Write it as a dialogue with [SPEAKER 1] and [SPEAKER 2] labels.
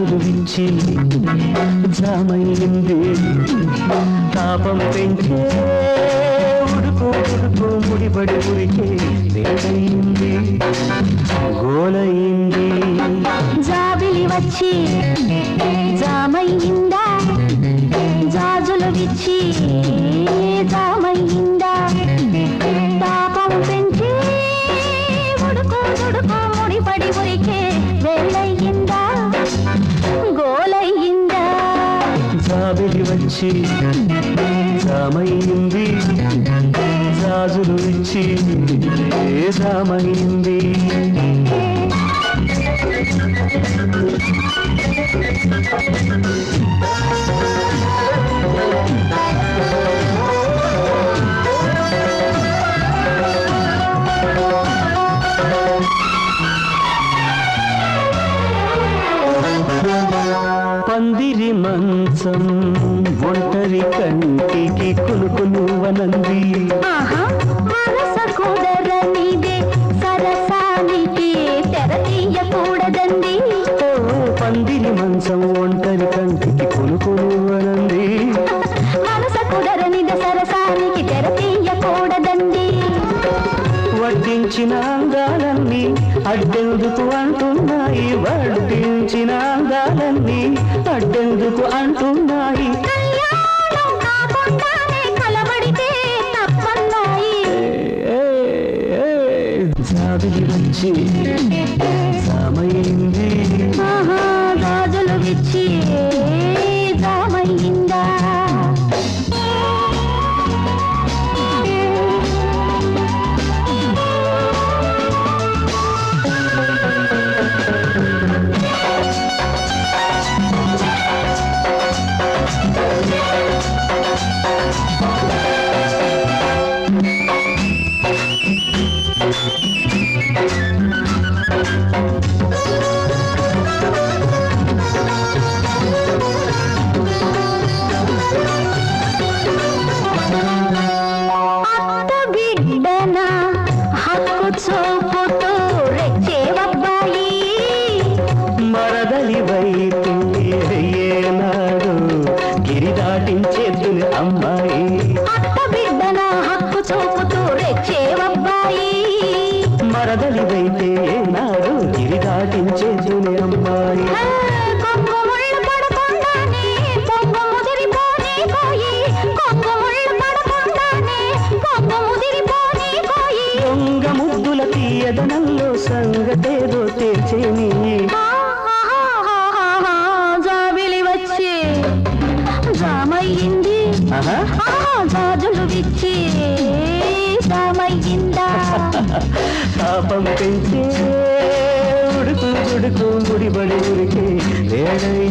[SPEAKER 1] జాజులు విచ్చి జామైంది తాపం పెంచే ఉడుకు ఉడుకు ముడిబడి ఉరికే వేడయింది గోలయింది
[SPEAKER 2] జాబిలి వచ్చి జామైందా జాజులు విచ్చి జామైందా తాపం పెంచి ఉడుకు ఉడుకు ముడిపడి ఉరికే వేళయిందా గోలయిందా
[SPEAKER 1] జాబిలి వచ్చి జామైంది జాజులు ఇచ్చి జామైంది పందిరి మంచం ఒంటరి కంటికి కులుకులువనంది
[SPEAKER 2] కుదరనిదే సరసానికి తెరతీయకూడదండి
[SPEAKER 1] పందిరి మంచం ఒంటరి కంటికి కులుకులువనంది
[SPEAKER 2] మనస కుదరనిదే సరసానికి తెరతీయకూడదండి
[SPEAKER 1] వడ్డించిన అందాలన్నీ అడ్డెందుకు అంటున్నాయి వడ్డించిన అందాలన్నీ అడ్డెందుకు అంటున్నాయి జాబిలి వచ్చి జామైంది
[SPEAKER 2] గాజులు విచ్చి జామైందా చూపుతూ రెచ్చేవబ్బాయి
[SPEAKER 1] మరదలివైతే ఏనాడు గిరి దాటించేద్దుని అమ్మాయి
[SPEAKER 2] అత్త బిడ్డన హక్కు చూపుతూ రెచ్చేవబ్బాయి
[SPEAKER 1] మరదలివైతే ఏనాడు గిరి దాటించేద్దుని అమ్మాయి
[SPEAKER 2] కొంగుముళ్ళు పడకుండానే పొంగు ముదిరిపోని పోయి కొంగుముళ్ళు పడకుండానే పొంగు ముదిరిపోని పోయి
[SPEAKER 1] దొంగ ముద్దుల తీయదనంలో సంగతేదో తేల్చేని
[SPEAKER 2] జాబిలి వచ్చి జామయ్యింది జాజులు విచ్చి జామయ్యిందా
[SPEAKER 1] పాపం పెంచే ఉడుకు ఉడుకు ముడిబడి ఉరికి వేడై